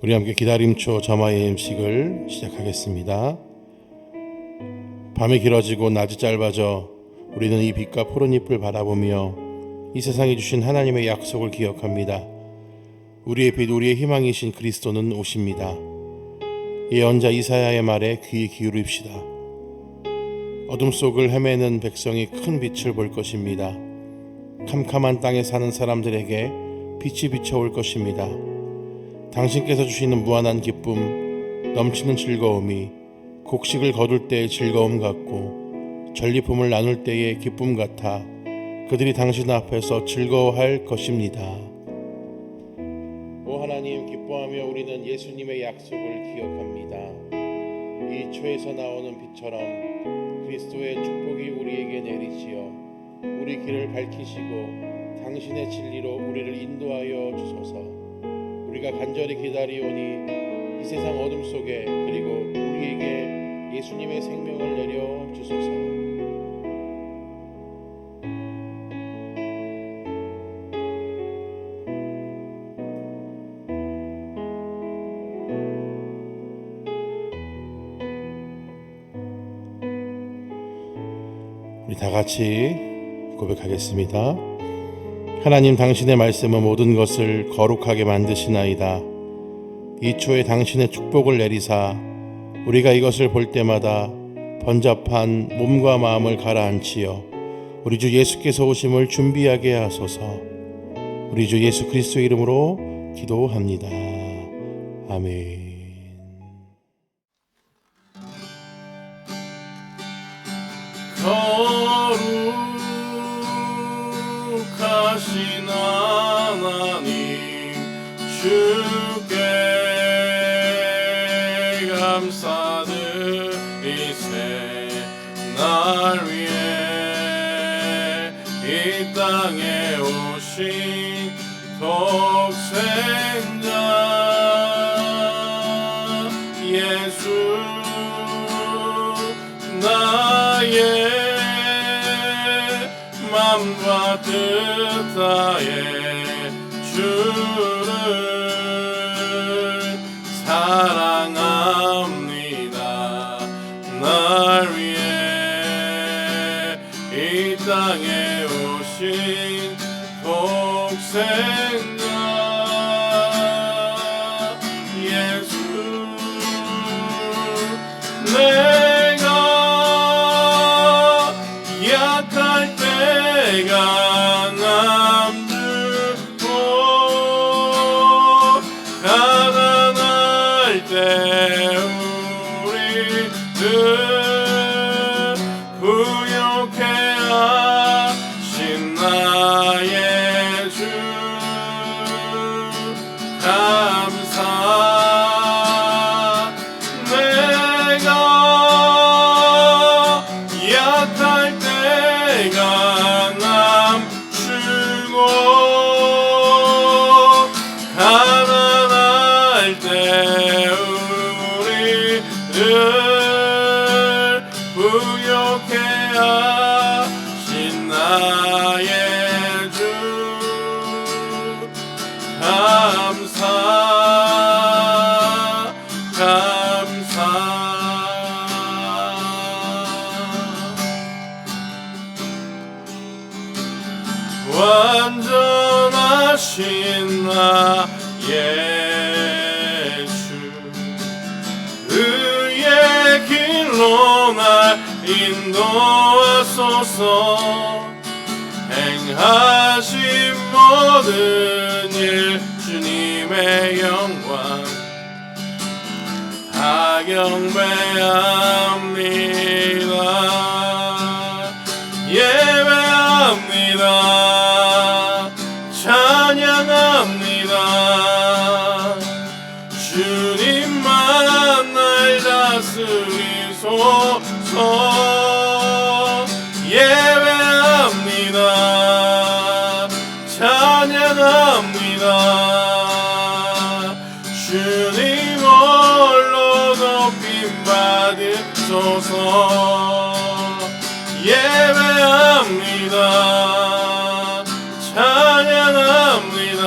우리 함께 기다림초 점화의 음식을 시작하겠습니다. 밤이 길어지고 낮이 짧아져 우리는 이 빛과 푸른 잎을 바라보며 이 세상에 주신 하나님의 약속을 기억합니다. 우리의 빛, 우리의 희망이신 그리스도는 오십니다. 예언자 이사야의 말에 귀 기울입시다. 어둠 속을 헤매는 백성이 큰 빛을 볼 것입니다. 캄캄한 땅에 사는 사람들에게 빛이 비춰올 것입니다. 당신께서 주시는 무한한 기쁨, 넘치는 즐거움이 곡식을 거둘 때의 즐거움 같고 전리품을 나눌 때의 기쁨 같아 그들이 당신 앞에서 즐거워할 것입니다. 오 하나님, 기뻐하며 우리는 예수님의 약속을 기억합니다. 이 초에서 나오는 빛처럼 그리스도의 축복이 우리에게 내리시어 우리 길을 밝히시고 당신의 진리로 우리를 인도하여 주소서. 우리가 간절히 기다리오니 이 세상 어둠 속에 그리고 우리에게 예수님의 생명을 내려 주소서. 우리 다 같이 고백하겠습니다. 하나님, 당신의 말씀은 모든 것을 거룩하게 만드시나이다. 이 초에 당신의 축복을 내리사 우리가 이것을 볼 때마다 번잡한 몸과 마음을 가라앉히어 우리 주 예수께서 오심을 준비하게 하소서. 우리 주 예수 그리스도의 이름으로 기도합니다. 아멘. 거룩하신 하나님, 주께 감사드리세. 날 위해 이 땅에 오신 독생자 예수, 나의 맘과 뜻 다해 주를 사랑합니다. 날 위해 이 땅에 오신 독생자 예수, 내가 약할 때가 남들고 가난할 때 우리를 부욕해 하신 나의 주 감사. 내가 약할 때가 남주고 가난할 때 우리를 부욕해 하신 나의 주 감사. 완전하신 나의 주, 의의 길로 날 인도하소서. 행하신 모든 일 주님의 영광 다 경배합니다. 예배합니다. 찬양합니다. 주님만 날 다스리소서. 예배합니다. 찬양합니다. 주님 홀로 높임 받으소서. 예배합니다. 찬양합니다.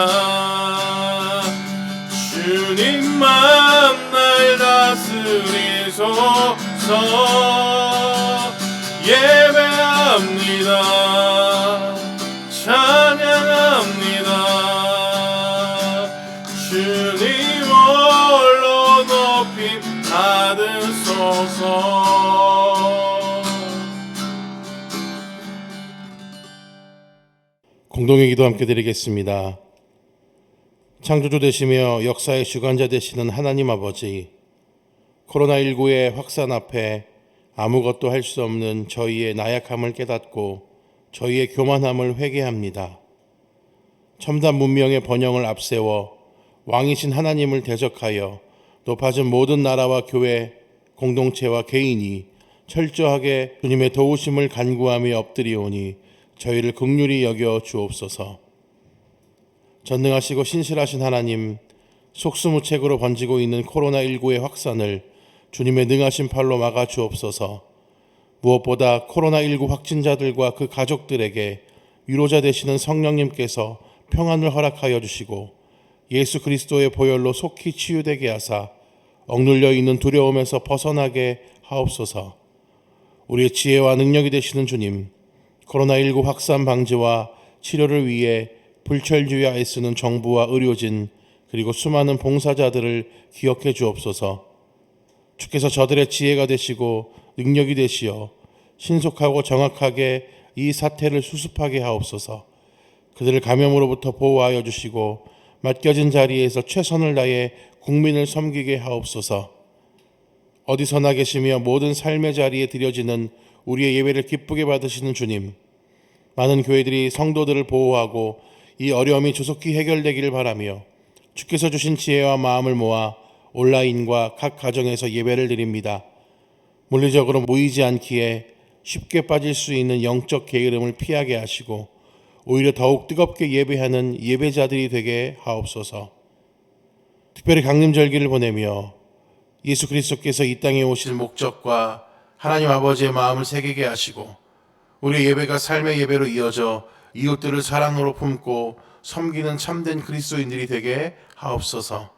주님만 예배합니다. 찬양합니다. 주님 홀로 높임 받으소서. 공동의 기도 함께 드리겠습니다. 창조주 되시며 역사의 주관자 되시는 하나님 아버지, 코로나19의 확산 앞에 아무것도 할 수 없는 저희의 나약함을 깨닫고 저희의 교만함을 회개합니다. 첨단 문명의 번영을 앞세워 왕이신 하나님을 대적하여 높아진 모든 나라와 교회, 공동체와 개인이 철저하게 주님의 도우심을 간구하며 엎드리오니 저희를 긍휼히 여겨 주옵소서. 전능하시고 신실하신 하나님, 속수무책으로 번지고 있는 코로나19의 확산을 주님의 능하신 팔로 막아 주옵소서. 무엇보다 코로나19 확진자들과 그 가족들에게 위로자 되시는 성령님께서 평안을 허락하여 주시고 예수 그리스도의 보혈로 속히 치유되게 하사 억눌려 있는 두려움에서 벗어나게 하옵소서. 우리의 지혜와 능력이 되시는 주님, 코로나19 확산 방지와 치료를 위해 불철주야 애쓰는 정부와 의료진 그리고 수많은 봉사자들을 기억해 주옵소서. 주께서 저들의 지혜가 되시고 능력이 되시어 신속하고 정확하게 이 사태를 수습하게 하옵소서. 그들을 감염으로부터 보호하여 주시고 맡겨진 자리에서 최선을 다해 국민을 섬기게 하옵소서. 어디서나 계시며 모든 삶의 자리에 드려지는 우리의 예배를 기쁘게 받으시는 주님, 많은 교회들이 성도들을 보호하고 이 어려움이 조속히 해결되기를 바라며 주께서 주신 지혜와 마음을 모아 온라인과 각 가정에서 예배를 드립니다. 물리적으로 모이지 않기에 쉽게 빠질 수 있는 영적 게으름을 피하게 하시고 오히려 더욱 뜨겁게 예배하는 예배자들이 되게 하옵소서. 특별히 강림절기를 보내며 예수 그리스도께서 이 땅에 오실 목적과 하나님 아버지의 마음을 새기게 하시고 우리의 예배가 삶의 예배로 이어져 이웃들을 사랑으로 품고 섬기는 참된 그리스도인들이 되게 하옵소서.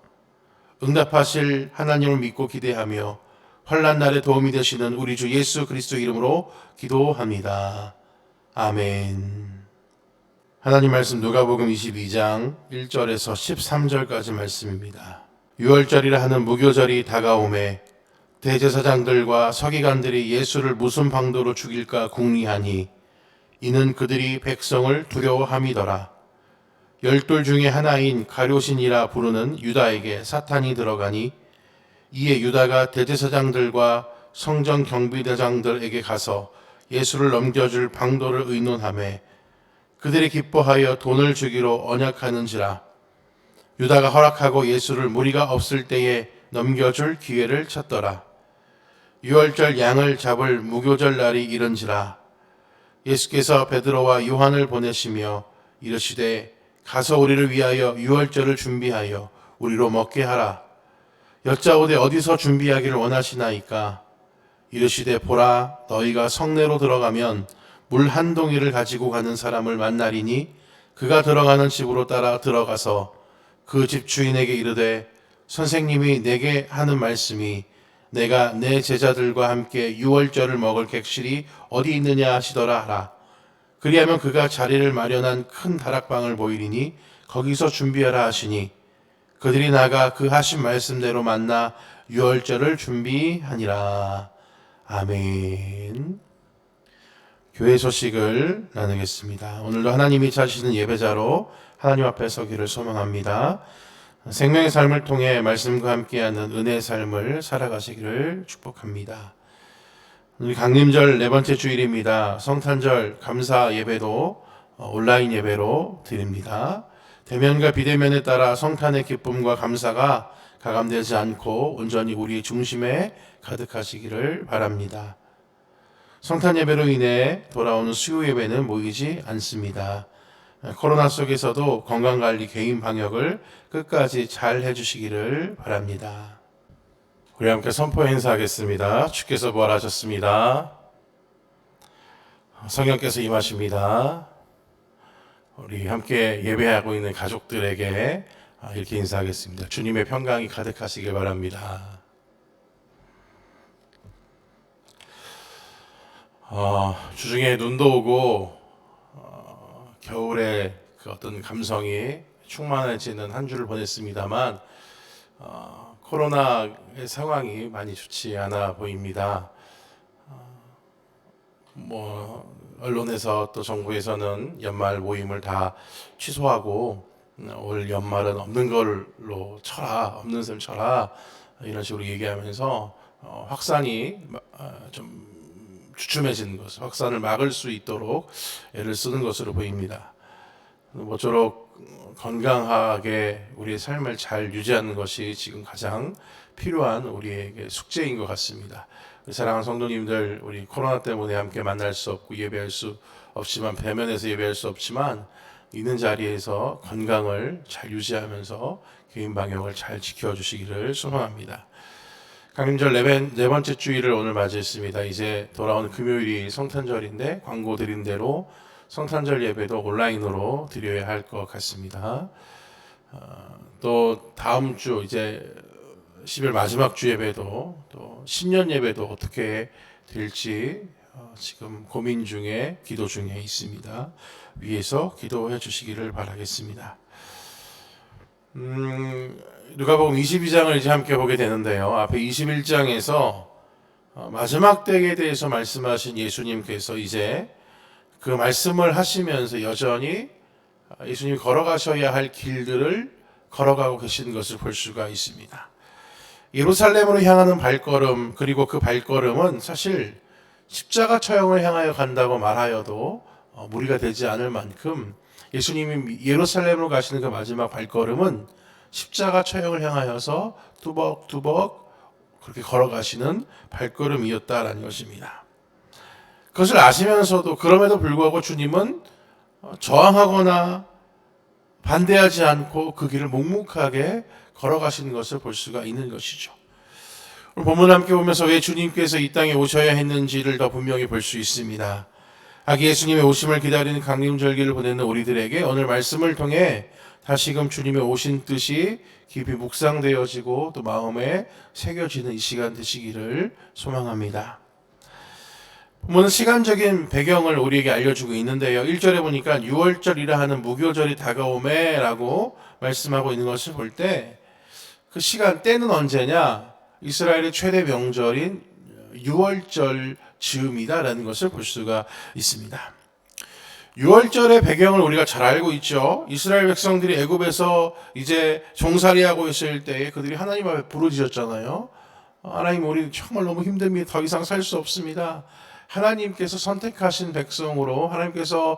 응답하실 하나님을 믿고 기대하며 환난 날에 도움이 되시는 우리 주 예수 그리스도 이름으로 기도합니다. 아멘. 하나님 말씀 누가복음 22장 1절에서 13절까지 말씀입니다. 유월절이라 하는 무교절이 다가오매 대제사장들과 서기관들이 예수를 무슨 방도로 죽일까 궁리하니 이는 그들이 백성을 두려워함이더라. 열둘 중에 하나인 가룟신이라 부르는 유다에게 사탄이 들어가니 이에 유다가 대제사장들과 성전 경비대장들에게 가서 예수를 넘겨줄 방도를 의논하매 그들이 기뻐하여 돈을 주기로 언약하는지라. 유다가 허락하고 예수를 무리가 없을 때에 넘겨줄 기회를 찾더라. 유월절 양을 잡을 무교절 날이 이른지라. 예수께서 베드로와 요한을 보내시며 이르시되 가서 우리를 위하여 유월절을 준비하여 우리로 먹게 하라. 여짜오되 어디서 준비하기를 원하시나이까. 이르시되 보라, 너희가 성내로 들어가면 물 한 동이를 가지고 가는 사람을 만나리니 그가 들어가는 집으로 따라 들어가서 그 집 주인에게 이르되 선생님이 내게 하는 말씀이 내가 내 제자들과 함께 유월절을 먹을 객실이 어디 있느냐 하시더라 하라. 그리하면 그가 자리를 마련한 큰 다락방을 보이리니 거기서 준비하라 하시니 그들이 나가 그 하신 말씀대로 만나 유월절을 준비하니라. 아멘. 교회 소식을 나누겠습니다. 오늘도 하나님이 찾으시는 예배자로 하나님 앞에 서기를 소망합니다. 생명의 삶을 통해 말씀과 함께하는 은혜의 삶을 살아가시기를 축복합니다. 오늘 강림절 네 번째 주일입니다. 성탄절 감사 예배도 온라인 예배로 드립니다. 대면과 비대면에 따라 성탄의 기쁨과 감사가 가감되지 않고 온전히 우리 중심에 가득하시기를 바랍니다. 성탄 예배로 인해 돌아오는 수요 예배는 모이지 않습니다. 코로나 속에서도 건강관리, 개인 방역을 끝까지 잘 해주시기를 바랍니다. 우리 함께 선포 행사하겠습니다. 주께서 부활하셨습니다. 성령께서 임하십니다. 우리 함께 예배하고 있는 가족들에게 이렇게 인사하겠습니다. 주님의 평강이 가득하시길 바랍니다. 주중에 눈도 오고 겨울에 그 어떤 감성이 충만해지는 한 주를 보냈습니다만 코로나의 상황이 많이 좋지 않아 보입니다. 언론에서 또 정부에서는 연말 모임을 다 취소하고 올 연말은 없는 걸로 쳐라, 없는 셈 쳐라 이런 식으로 얘기하면서 확산이 좀 주춤해지는 것, 확산을 막을 수 있도록 애를 쓰는 것으로 보입니다. 모쪼록 건강하게 우리의 삶을 잘 유지하는 것이 지금 가장 필요한 우리에게 숙제인 것 같습니다. 사랑하는 성도님들, 우리 코로나 때문에 함께 만날 수 없고 예배할 수 없지만, 대면에서 예배할 수 없지만 있는 자리에서 건강을 잘 유지하면서 개인 방역을 잘 지켜주시기를 소망합니다. 강림절 네 번째 주일을 오늘 맞이했습니다. 이제 돌아오는 금요일이 성탄절인데 광고 드린 대로 성탄절 예배도 온라인으로 드려야 할 것 같습니다. 또 다음 주 이제 10일 마지막 주 예배도 또 신년 예배도 어떻게 될지 지금 고민 중에 기도 중에 있습니다. 위에서 기도해 주시기를 바라겠습니다. 누가복음 22장을 이제 함께 보게 되는데요. 앞에 21장에서 마지막 때에 대해서 말씀하신 예수님께서 이제 그 말씀을 하시면서 여전히 예수님이 걸어가셔야 할 길들을 걸어가고 계시는 것을 볼 수가 있습니다. 예루살렘으로 향하는 발걸음, 그리고 그 발걸음은 사실 십자가 처형을 향하여 간다고 말하여도 무리가 되지 않을 만큼 예수님이 예루살렘으로 가시는 그 마지막 발걸음은 십자가 처형을 향하여서 뚜벅뚜벅 그렇게 걸어가시는 발걸음이었다라는 것입니다. 그것을 아시면서도 그럼에도 불구하고 주님은 저항하거나 반대하지 않고 그 길을 묵묵하게 걸어가시는 것을 볼 수가 있는 것이죠. 오늘 본문 함께 보면서 왜 주님께서 이 땅에 오셔야 했는지를 더 분명히 볼 수 있습니다. 아기 예수님의 오심을 기다리는 강림절기를 보내는 우리들에게 오늘 말씀을 통해 다시금 주님의 오신 뜻이 깊이 묵상되어지고 또 마음에 새겨지는 이 시간 되시기를 소망합니다. 본문은 시간적인 배경을 우리에게 알려주고 있는데요. 1절에 보니까 6월절이라 하는 무교절이 다가오매 라고 말씀하고 있는 것을 볼 때 그 시간 때는 언제냐? 이스라엘의 최대 명절인 6월절 즈음이다라는 것을 볼 수가 있습니다. 6월절의 배경을 우리가 잘 알고 있죠. 이스라엘 백성들이 애굽에서 이제 종살이하고 있을 때에 그들이 하나님 앞에 부르짖었잖아요. 하나님, 우리 정말 너무 힘듭니다. 더 이상 살 수 없습니다. 하나님께서 선택하신 백성으로, 하나님께서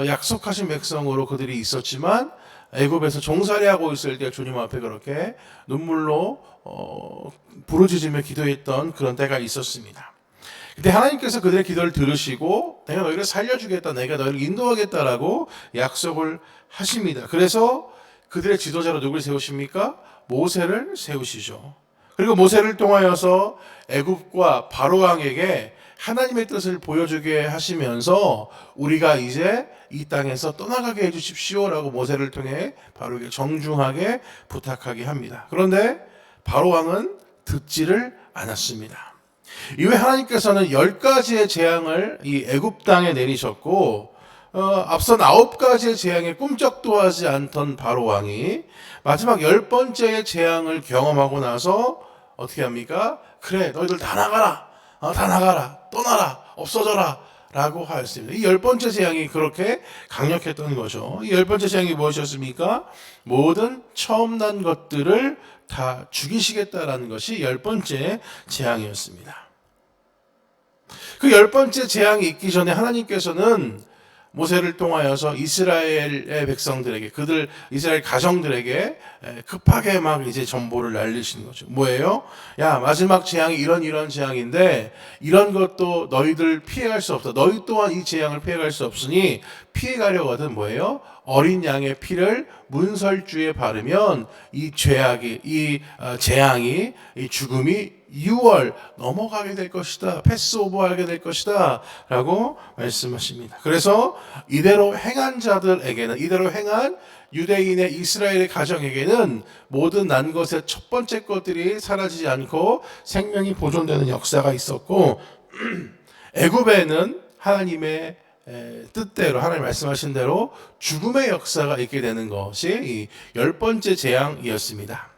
약속하신 백성으로 그들이 있었지만 애굽에서 종살이하고 있을 때 주님 앞에 그렇게 눈물로 부르짖으며 기도했던 그런 때가 있었습니다. 근데 하나님께서 그들의 기도를 들으시고 내가 너희를 살려주겠다, 내가 너희를 인도하겠다라고 약속을 하십니다. 그래서 그들의 지도자로 누굴 세우십니까? 모세를 세우시죠. 그리고 모세를 통하여서 애굽과 바로 왕에게 하나님의 뜻을 보여주게 하시면서 우리가 이제 이 땅에서 떠나가게 해주십시오라고 모세를 통해 바로에게 정중하게 부탁하게 합니다. 그런데 바로 왕은 듣지를 않았습니다. 이후에 하나님께서는 10가지의 재앙을 이 애굽 땅에 내리셨고 앞선 9가지의 재앙에 꿈쩍도 하지 않던 바로 왕이 마지막 10번째의 재앙을 경험하고 나서 어떻게 합니까? 그래, 너희들 다 나가라, 다 나가라, 떠나라, 없어져라 라고 하였습니다. 이 10번째 재앙이 그렇게 강력했던 거죠. 이 10번째 재앙이 무엇이었습니까? 모든 처음 난 것들을 다 죽이시겠다라는 것이 10번째 재앙이었습니다. 그 10번째 재앙이 있기 전에 하나님께서는 모세를 통하여서 이스라엘의 백성들에게, 그들 이스라엘 가정들에게 급하게 막 이제 정보를 날리시는 거죠. 뭐예요? 야, 마지막 재앙이 이런 재앙인데 이런 것도 너희들 피해갈 수 없다. 너희 또한 이 재앙을 피해갈 수 없으니 피해가려거든 뭐예요? 어린 양의 피를 문설주에 바르면 이 죄악이, 이 재앙이, 이 죽음이 6월 넘어가게 될 것이다. 패스오버하게 될 것이다. 라고 말씀하십니다. 그래서 이대로 행한 자들에게는, 이대로 행한 유대인의 이스라엘의 가정에게는 모든 난 것의 첫 번째 것들이 사라지지 않고 생명이 보존되는 역사가 있었고 애굽에는 하나님의 뜻대로 하나님 말씀하신 대로 죽음의 역사가 있게 되는 것이 이 10번째 재앙이었습니다.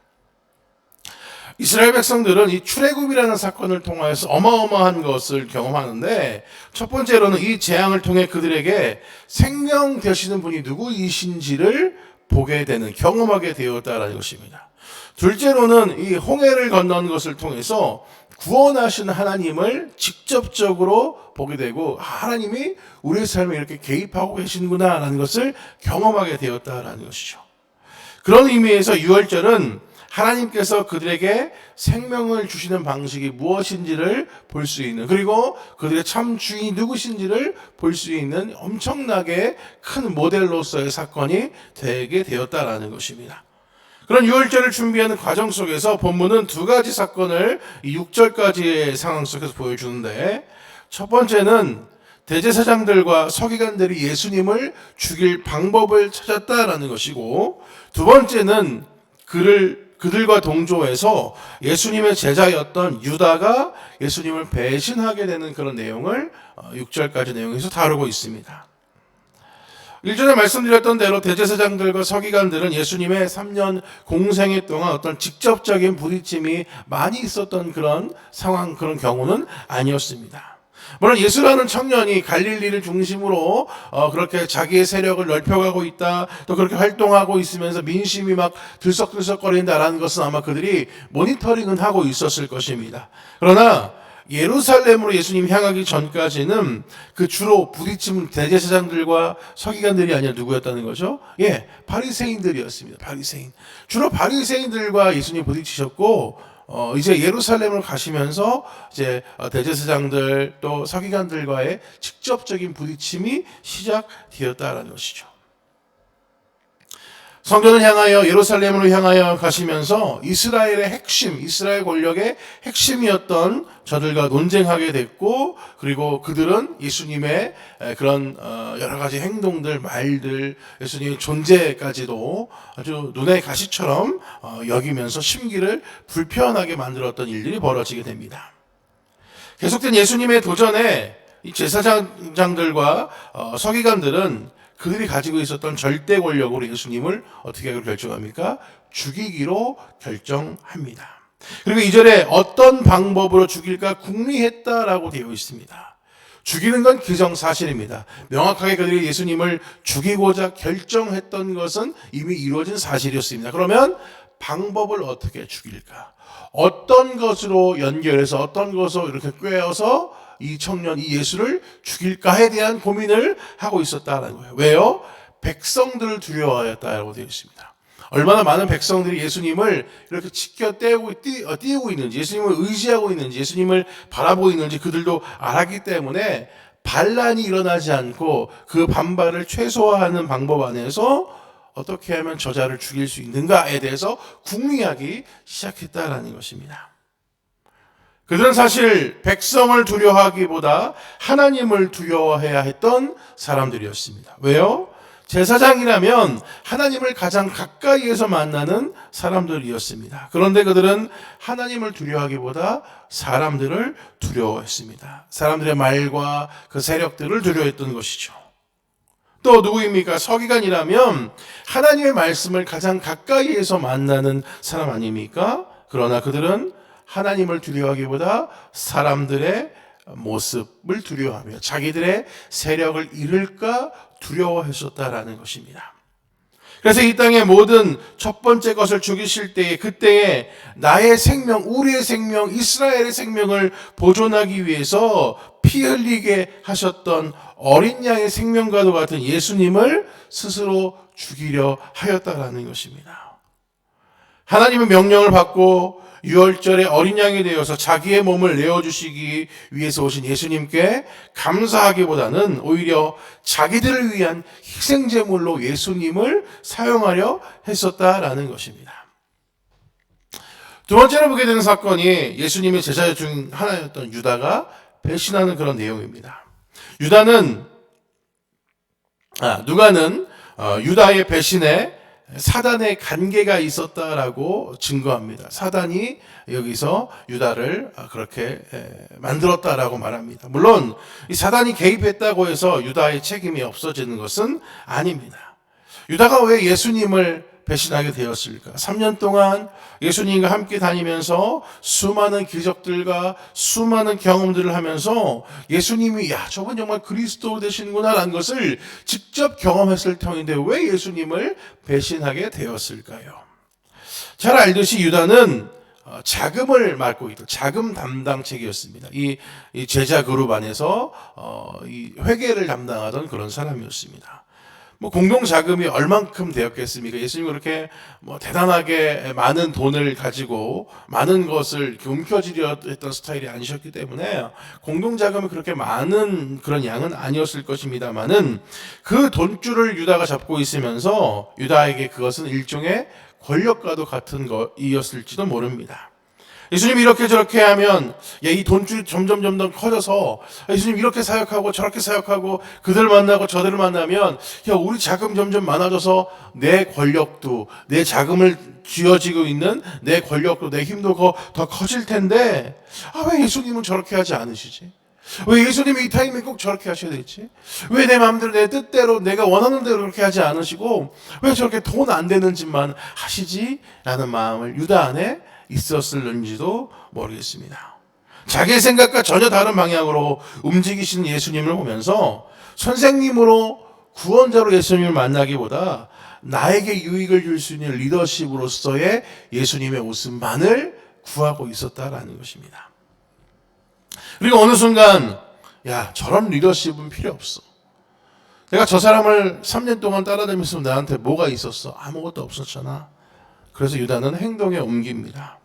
이스라엘 백성들은 이 출애굽이라는 사건을 통하여서 어마어마한 것을 경험하는데, 첫 번째로는 이 재앙을 통해 그들에게 생명 되시는 분이 누구이신지를 보게 되는, 경험하게 되었다라는 것입니다. 둘째로는 이 홍해를 건넌 것을 통해서 구원하신 하나님을 직접적으로 보게 되고, 하나님이 우리의 삶에 이렇게 개입하고 계시는구나라는 것을 경험하게 되었다라는 것이죠. 그런 의미에서 유월절은 하나님께서 그들에게 생명을 주시는 방식이 무엇인지를 볼 수 있는, 그리고 그들의 참 주인이 누구신지를 볼 수 있는 엄청나게 큰 모델로서의 사건이 되게 되었다라는 것입니다. 그런 유월절을 준비하는 과정 속에서 본문은 두 가지 사건을 이 6절까지의 상황 속에서 보여주는데, 첫 번째는 대제사장들과 서기관들이 예수님을 죽일 방법을 찾았다라는 것이고, 두 번째는 그들과 동조해서 예수님의 제자였던 유다가 예수님을 배신하게 되는 그런 내용을 6절까지 내용에서 다루고 있습니다. 1절에 말씀드렸던 대로 대제사장들과 서기관들은 예수님의 3년 공생애 동안 어떤 직접적인 부딪힘이 많이 있었던 그런 상황, 그런 경우는 아니었습니다. 물론 예수라는 청년이 갈릴리를 중심으로 그렇게 자기의 세력을 넓혀가고 있다, 또 그렇게 활동하고 있으면서 민심이 막 들썩들썩거린다라는 것은 아마 그들이 모니터링은 하고 있었을 것입니다. 그러나 예루살렘으로 예수님이 향하기 전까지는 그 주로 부딪힘은 대제사장들과 서기관들이 아니라 누구였다는 거죠? 바리새인들이었습니다. 바리새인. 주로 바리새인들과 예수님이 부딪히셨고, 이제 예루살렘을 가시면서 이제 대제사장들 또 서기관들과의 직접적인 부딪힘이 시작되었다라는 것이죠. 성전을 향하여 예루살렘으로 향하여 가시면서 이스라엘의 핵심, 이스라엘 권력의 핵심이었던 저들과 논쟁하게 됐고, 그리고 그들은 예수님의 그런 여러 가지 행동들, 말들, 예수님의 존재까지도 아주 눈의 가시처럼 여기면서 심기를 불편하게 만들었던 일들이 벌어지게 됩니다. 계속된 예수님의 도전에 이 제사장들과 서기관들은 그들이 가지고 있었던 절대 권력으로 예수님을 어떻게 하기로 결정합니까? 죽이기로 결정합니다. 그리고 2절에 어떤 방법으로 죽일까 궁리했다라고 되어 있습니다. 죽이는 건 기정사실입니다. 명확하게 그들이 예수님을 죽이고자 결정했던 것은 이미 이루어진 사실이었습니다. 그러면 방법을 어떻게 죽일까? 어떤 것으로 연결해서, 어떤 것으로 이렇게 꿰어서 이 청년, 이 예수를 죽일까에 대한 고민을 하고 있었다는 거예요. 왜요? 백성들을 두려워하였다라고 되어 있습니다. 얼마나 많은 백성들이 예수님을 이렇게 지켜 띄우고 있는지, 예수님을 의지하고 있는지, 예수님을 바라보고 있는지 그들도 알았기 때문에 반란이 일어나지 않고 그 반발을 최소화하는 방법 안에서 어떻게 하면 저자를 죽일 수 있는가에 대해서 궁리하기 시작했다라는 것입니다. 그들은 사실 백성을 두려워하기보다 하나님을 두려워해야 했던 사람들이었습니다. 왜요? 제사장이라면 하나님을 가장 가까이에서 만나는 사람들이었습니다. 그런데 그들은 하나님을 두려워하기보다 사람들을 두려워했습니다. 사람들의 말과 그 세력들을 두려워했던 것이죠. 또 누구입니까? 서기관이라면 하나님의 말씀을 가장 가까이에서 만나는 사람 아닙니까? 그러나 그들은 하나님을 두려워하기보다 사람들의 모습을 두려워하며 자기들의 세력을 잃을까 두려워했었다라는 것입니다. 그래서 이 땅의 모든 첫 번째 것을 죽이실 때에, 그때에 나의 생명, 우리의 생명, 이스라엘의 생명을 보존하기 위해서 피 흘리게 하셨던 어린 양의 생명과도 같은 예수님을 스스로 죽이려 하였다라는 것입니다. 하나님의 명령을 받고 유월절에 어린 양이 되어서 자기의 몸을 내어주시기 위해서 오신 예수님께 감사하기보다는 오히려 자기들을 위한 희생제물로 예수님을 사용하려 했었다라는 것입니다. 두 번째로 보게 되는 사건이 예수님의 제자 중 하나였던 유다가 배신하는 그런 내용입니다. 누가는 유다의 배신에 사단의 관계가 있었다라고 증거합니다. 사단이 여기서 유다를 그렇게 만들었다라고 말합니다. 물론 이 사단이 개입했다고 해서 유다의 책임이 없어지는 것은 아닙니다. 유다가 왜 예수님을 배신하게 되었을까? 3년 동안 예수님과 함께 다니면서 수많은 기적들과 수많은 경험들을 하면서 예수님이 저분 정말 그리스도 되시는구나 라는 것을 직접 경험했을 터인데 왜 예수님을 배신하게 되었을까요? 잘 알듯이 유다는 자금을 맡고 있던 자금 담당책이었습니다. 이 제자 그룹 안에서 이 회계를 담당하던 그런 사람이었습니다. 공동 자금이 얼만큼 되었겠습니까? 예수님이 그렇게 대단하게 많은 돈을 가지고 많은 것을 움켜쥐려 했던 스타일이 아니셨기 때문에 공동 자금이 그렇게 많은 그런 양은 아니었을 것입니다만은 그 돈줄을 유다가 잡고 있으면서 유다에게 그것은 일종의 권력과도 같은 것이었을지도 모릅니다. 예수님이 이렇게 저렇게 하면 이 돈줄이 점점 커져서 예수님 이렇게 사역하고 저렇게 사역하고 그들 만나고 저들을 만나면 우리 자금 점점 많아져서 내 권력도 내 자금을 쥐어지고 있는 내 권력도 내 힘도 더 커질 텐데 왜 예수님은 저렇게 하지 않으시지? 왜 예수님이 이 타임에 꼭 저렇게 하셔야 되지? 왜 내 마음대로 내 뜻대로 내가 원하는 대로 그렇게 하지 않으시고 왜 저렇게 돈 안 되는 짓만 하시지? 라는 마음을 유다 안에 있었을는지도 모르겠습니다. 자기의 생각과 전혀 다른 방향으로 움직이시는 예수님을 보면서 선생님으로 구원자로 예수님을 만나기보다 나에게 유익을 줄 수 있는 리더십으로서의 예수님의 웃음만을 구하고 있었다라는 것입니다. 그리고 어느 순간 저런 리더십은 필요 없어. 내가 저 사람을 3년 동안 따라다니면서 나한테 뭐가 있었어? 아무것도 없었잖아. 그래서 유다는 행동에 옮깁니다.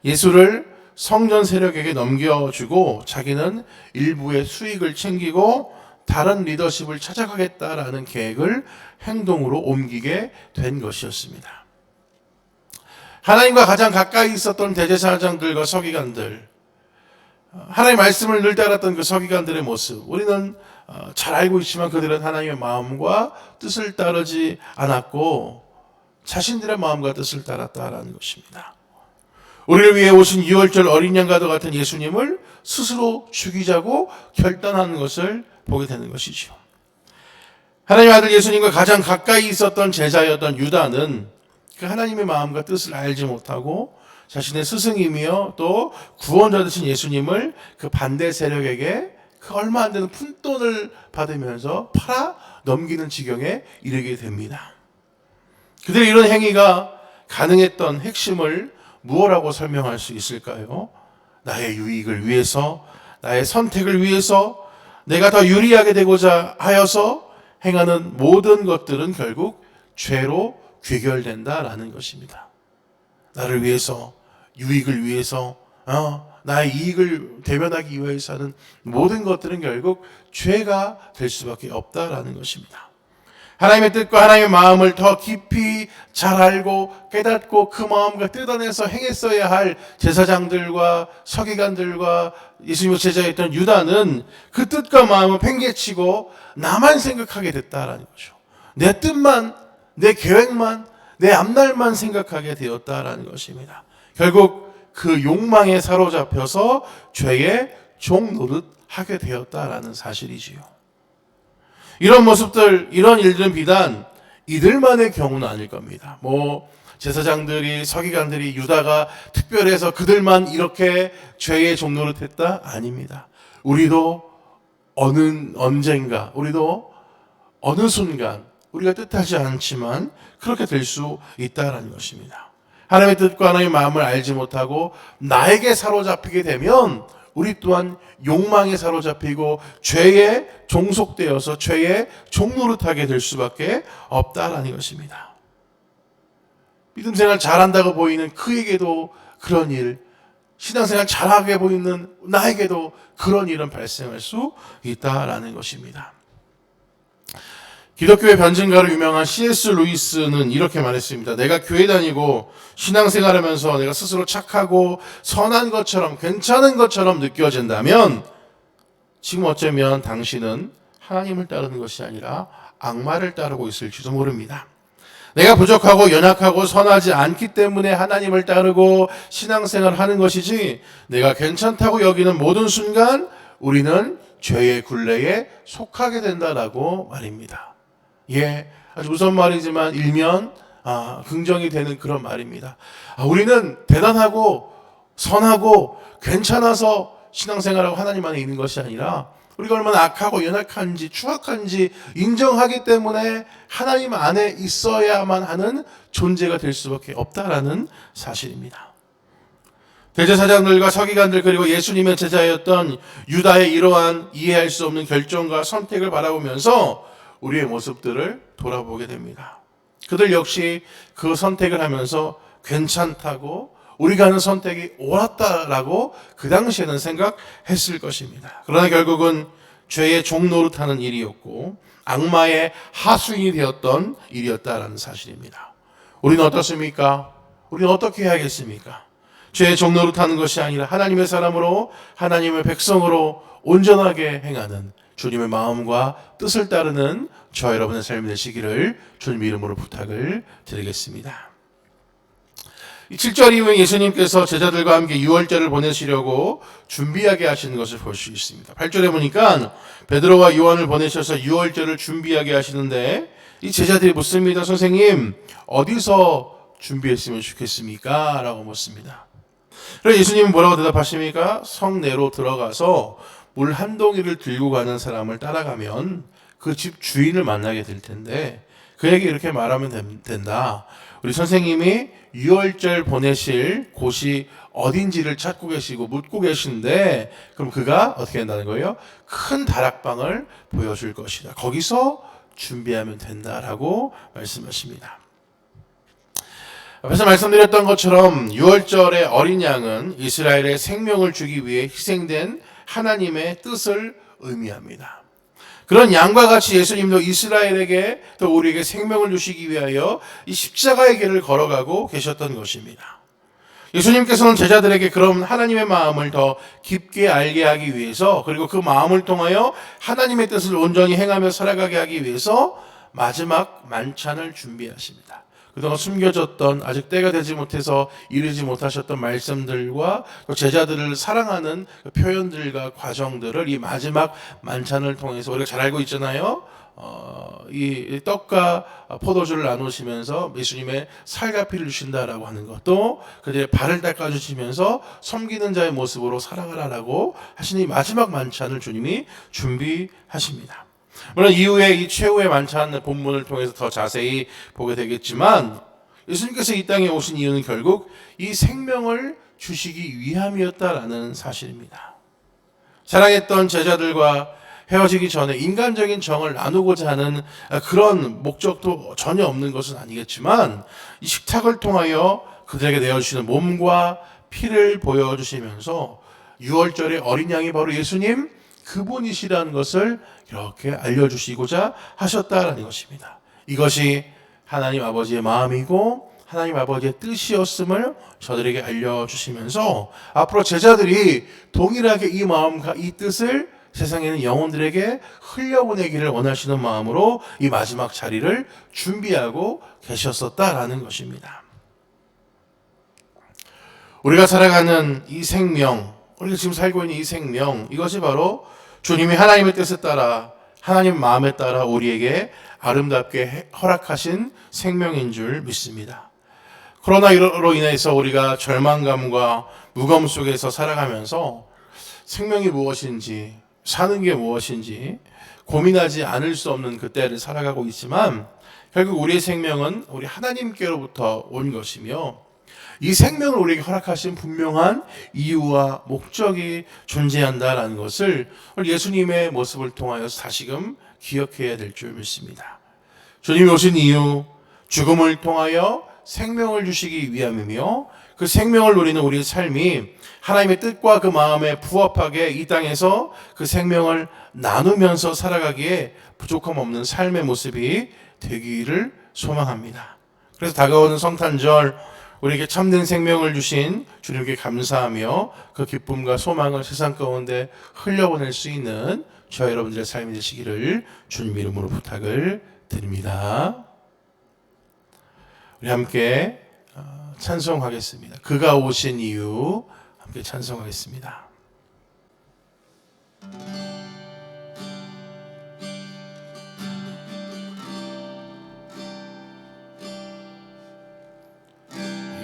예수를 성전 세력에게 넘겨주고 자기는 일부의 수익을 챙기고 다른 리더십을 찾아가겠다라는 계획을 행동으로 옮기게 된 것이었습니다. 하나님과 가장 가까이 있었던 대제사장들과 서기관들, 하나님의 말씀을 늘 따랐던 그 서기관들의 모습, 우리는 잘 알고 있지만 그들은 하나님의 마음과 뜻을 따르지 않았고 자신들의 마음과 뜻을 따랐다라는 것입니다. 우리를 위해 오신 6월절 어린 양과도 같은 예수님을 스스로 죽이자고 결단하는 것을 보게 되는 것이죠. 하나님의 아들 예수님과 가장 가까이 있었던 제자였던 유다는 그 하나님의 마음과 뜻을 알지 못하고 자신의 스승이며 또 구원자 되신 예수님을 그 반대 세력에게 그 얼마 안 되는 푼돈을 받으면서 팔아 넘기는 지경에 이르게 됩니다. 그들의 이런 행위가 가능했던 핵심을 무엇이라고 설명할 수 있을까요? 나의 유익을 위해서, 나의 선택을 위해서, 내가 더 유리하게 되고자 하여서 행하는 모든 것들은 결국 죄로 귀결된다라는 것입니다. 나를 위해서, 유익을 위해서, 나의 이익을 대변하기 위해서 하는 모든 것들은 결국 죄가 될 수밖에 없다라는 것입니다. 하나님의 뜻과 하나님의 마음을 더 깊이 잘 알고 깨닫고 그 마음과 뜯어내서 행했어야 할 제사장들과 서기관들과 예수님의 제자였던 유다는 그 뜻과 마음을 팽개치고 나만 생각하게 됐다라는 거죠. 내 뜻만, 내 계획만, 내 앞날만 생각하게 되었다라는 것입니다. 결국 그 욕망에 사로잡혀서 죄의 종 노릇하게 되었다라는 사실이지요. 이런 모습들, 이런 일들은 비단 이들만의 경우는 아닐 겁니다. 제사장들이, 서기관들이, 유다가 특별해서 그들만 이렇게 죄의 종노릇 했다? 아닙니다. 우리도 언젠가, 우리도 어느 순간 우리가 뜻하지 않지만 그렇게 될 수 있다는 것입니다. 하나님의 뜻과 하나님의 마음을 알지 못하고 나에게 사로잡히게 되면 우리 또한 욕망에 사로잡히고 죄에 종속되어서 죄의 종노릇하게 될 수밖에 없다라는 것입니다. 믿음 생활 잘한다고 보이는 그에게도 그런 일, 신앙생활 잘하게 보이는 나에게도 그런 일은 발생할 수 있다라는 것입니다. 기독교의 변증가로 유명한 C.S. 루이스는 이렇게 말했습니다. 내가 교회 다니고 신앙생활하면서 내가 스스로 착하고 선한 것처럼 괜찮은 것처럼 느껴진다면 지금 어쩌면 당신은 하나님을 따르는 것이 아니라 악마를 따르고 있을지도 모릅니다. 내가 부족하고 연약하고 선하지 않기 때문에 하나님을 따르고 신앙생활을 하는 것이지, 내가 괜찮다고 여기는 모든 순간 우리는 죄의 굴레에 속하게 된다라고 말입니다. 예, 아주 무서운 말이지만 일면 긍정이 되는 그런 말입니다. 우리는 대단하고 선하고 괜찮아서 신앙생활하고 하나님 안에 있는 것이 아니라 우리가 얼마나 악하고 연약한지 추악한지 인정하기 때문에 하나님 안에 있어야만 하는 존재가 될 수밖에 없다라는 사실입니다. 대제사장들과 서기관들 그리고 예수님의 제자였던 유다의 이러한 이해할 수 없는 결정과 선택을 바라보면서 우리의 모습들을 돌아보게 됩니다. 그들 역시 그 선택을 하면서 괜찮다고 우리가 하는 선택이 옳았다라고 그 당시에는 생각했을 것입니다. 그러나 결국은 죄의 종노릇하는 일이었고 악마의 하수인이 되었던 일이었다라는 사실입니다. 우리는 어떻습니까? 우리는 어떻게 해야겠습니까? 죄의 종노릇하는 것이 아니라 하나님의 사람으로 하나님의 백성으로 온전하게 행하는 주님의 마음과 뜻을 따르는 저 여러분의 삶이 되시기를 주님 이름으로 부탁을 드리겠습니다. 7절 이후에 예수님께서 제자들과 함께 유월절을 보내시려고 준비하게 하시는 것을 볼 수 있습니다. 8절에 보니까 베드로와 요한을 보내셔서 유월절을 준비하게 하시는데 이 제자들이 묻습니다. 선생님, 어디서 준비했으면 좋겠습니까? 라고 묻습니다. 그래서 예수님은 뭐라고 대답하십니까? 성내로 들어가서 물 한 동이를 들고 가는 사람을 따라가면 그 집 주인을 만나게 될 텐데 그에게 이렇게 말하면 된다. 우리 선생님이 유월절 보내실 곳이 어딘지를 찾고 계시고 묻고 계신데 그럼 그가 어떻게 한다는 거예요? 큰 다락방을 보여줄 것이다. 거기서 준비하면 된다라고 말씀하십니다. 앞에서 말씀드렸던 것처럼 유월절의 어린 양은 이스라엘의 생명을 주기 위해 희생된 하나님의 뜻을 의미합니다. 그런 양과 같이 예수님도 이스라엘에게 또 우리에게 생명을 주시기 위하여 이 십자가의 길을 걸어가고 계셨던 것입니다. 예수님께서는 제자들에게 그런 하나님의 마음을 더 깊게 알게 하기 위해서 그리고 그 마음을 통하여 하나님의 뜻을 온전히 행하며 살아가게 하기 위해서 마지막 만찬을 준비하십니다. 그동안 숨겨졌던 아직 때가 되지 못해서 이르지 못하셨던 말씀들과 또 제자들을 사랑하는 표현들과 과정들을 이 마지막 만찬을 통해서 우리가 잘 알고 있잖아요. 이 떡과 포도주를 나누시면서 예수님의 살과 피를 주신다라고 하는 것도 그들의 발을 닦아주시면서 섬기는 자의 모습으로 살아가라라고 하시는 이 마지막 만찬을 주님이 준비하십니다. 물론 이후에 이 최후의 만찬 본문을 통해서 더 자세히 보게 되겠지만 예수님께서 이 땅에 오신 이유는 결국 이 생명을 주시기 위함이었다라는 사실입니다. 사랑했던 제자들과 헤어지기 전에 인간적인 정을 나누고자 하는 그런 목적도 전혀 없는 것은 아니겠지만 이 식탁을 통하여 그들에게 내어주시는 몸과 피를 보여주시면서 유월절의 어린 양이 바로 예수님 그분이시라는 것을 이렇게 알려주시고자 하셨다라는 것입니다. 이것이 하나님 아버지의 마음이고 하나님 아버지의 뜻이었음을 저들에게 알려주시면서 앞으로 제자들이 동일하게 이 마음과 이 뜻을 세상에 있는 영혼들에게 흘려보내기를 원하시는 마음으로 이 마지막 자리를 준비하고 계셨었다라는 것입니다. 우리가 살아가는 이 생명, 우리가 지금 살고 있는 이 생명, 이것이 바로 주님이 하나님의 뜻에 따라 하나님 마음에 따라 우리에게 아름답게 허락하신 생명인 줄 믿습니다. 코로나로 인해서 우리가 절망감과 무거움 속에서 살아가면서 생명이 무엇인지 사는 게 무엇인지 고민하지 않을 수 없는 그 때를 살아가고 있지만 결국 우리의 생명은 우리 하나님께로부터 온 것이며 이 생명을 우리에게 허락하신 분명한 이유와 목적이 존재한다라는 것을 예수님의 모습을 통하여서 다시금 기억해야 될 줄 믿습니다. 주님이 오신 이유, 죽음을 통하여 생명을 주시기 위함이며 그 생명을 누리는 우리의 삶이 하나님의 뜻과 그 마음에 부합하게 이 땅에서 그 생명을 나누면서 살아가기에 부족함 없는 삶의 모습이 되기를 소망합니다. 그래서 다가오는 성탄절 우리에게 참된 생명을 주신 주님께 감사하며 그 기쁨과 소망을 세상 가운데 흘려보낼 수 있는 저와 여러분들의 삶이 되시기를 주님 이름으로 부탁을 드립니다. 우리 함께 찬송하겠습니다. 그가 오신 이유 함께 찬송하겠습니다.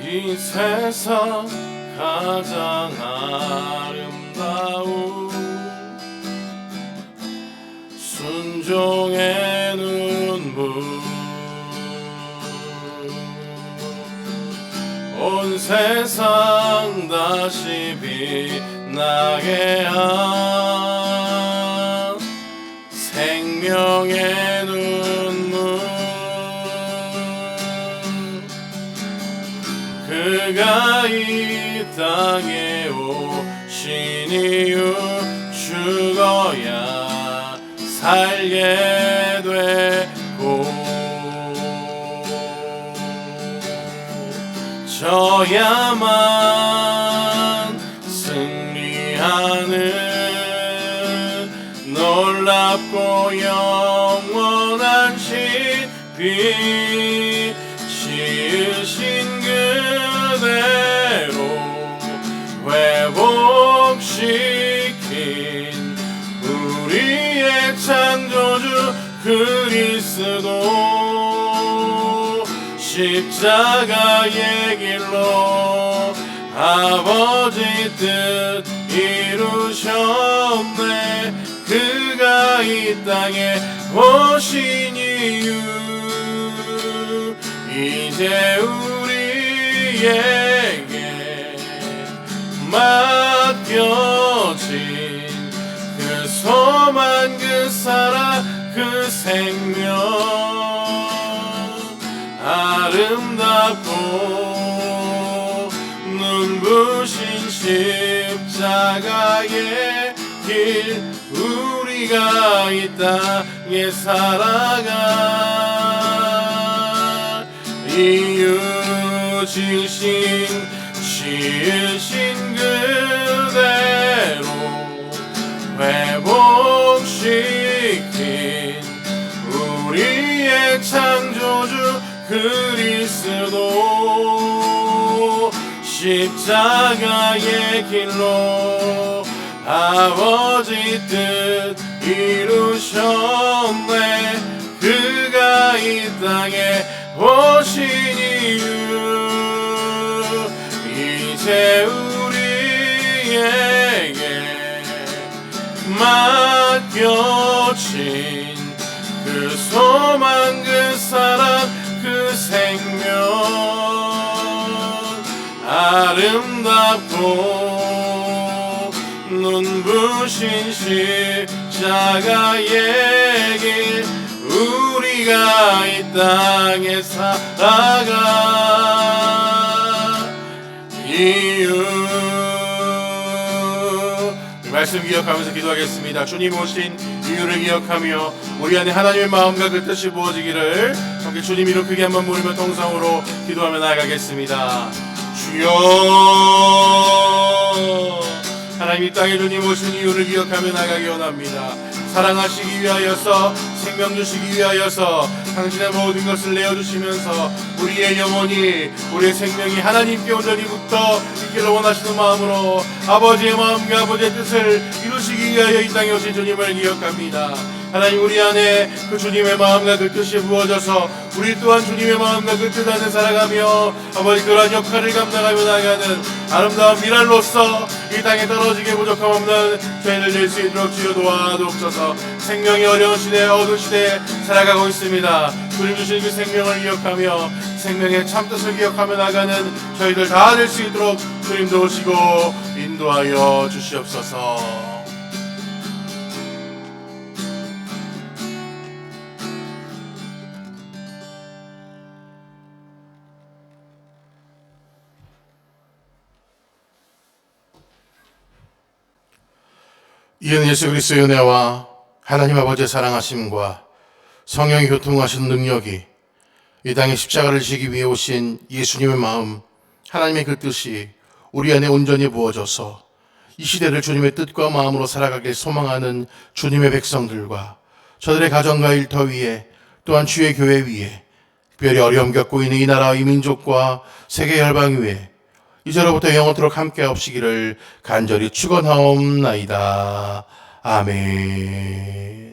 이 세상 가장 아름다운 순종의 눈물 온 세상 다시 빛나게 한 생명의 눈물 그가 이 땅에 오신 이유 죽어야 살게 되고 저야만 승리하는 놀랍고 영원한 신비 지으신 그대로 회복시킨 우리의 창조주 그리스도 십자가의 길로 아버지 뜻 이루셨네 그가 이 땅에 오신 이유 이제 우리에게 맡겨진 그 소망 그 사랑 그 생명 아름답고 눈부신 십자가의 길 우리가 이 땅에 살아가 이유 지으신 그대로 회복시킨 우리의 창조주 그리스도 십자가의 길로 아버지 뜻 이루셨네 그가 이 땅에 오신 이유 이제 우리에게 맡겨진 그 소망 그 사랑 그 생명 아름답고 눈부신 십자가의 길 우리가 이 땅에 살아가 이유 말씀 기억하면서 기도하겠습니다. 주님 오신 이유를 기억하며 우리 안에 하나님의 마음과 그 뜻이 부어지기를 함께 주님 이름 크게 한번 부르며 통성으로 기도하며 나아가겠습니다. 주여 하나님 이 땅에 주님 오신 이유를 기억하며 나아가기 원합니다. 사랑하시기 위하여서 생명 주시기 위하여서 당신의 모든 것을 내어주시면서 우리의 영혼이 우리의 생명이 하나님께 온전히 붙어 있기를 원하시는 마음으로 아버지의 마음과 아버지의 뜻을 이루시기 위하여 이 땅에 오신 주님을 기억합니다. 하나님 우리 안에 그 주님의 마음과 그 뜻이 부어져서 우리 또한 주님의 마음과 그 뜻 안에 살아가며 아버지 그러한 역할을 감당하며 나아가는 아름다운 미랄로서 이 땅에 떨어지게 부족함 없는 죄를 질 수 있도록 주여 도와주옵소서. 생명이 어려운 시대 어두운 시대에 살아가고 있습니다. 주님 주신 그 생명을 기억하며 생명의 참뜻을 기억하며 나가는 저희들 다 될 수 있도록 주님 도우시고 인도하여 주시옵소서. 이은 예수 그리스도의 은혜와 하나님 아버지의 사랑하심과 성령의 교통하신 능력이 이 땅에 십자가를 지기 위해 오신 예수님의 마음, 하나님의 그 뜻이 우리 안에 온전히 부어져서 이 시대를 주님의 뜻과 마음으로 살아가길 소망하는 주님의 백성들과 저들의 가정과 일터 위에 또한 주의 교회 위에 특별히 어려움 겪고 있는 이 나라와 이 민족과 세계 열방 위에 이제로부터 영원토록 함께 하옵시기를 간절히 축원하옵나이다. 아멘.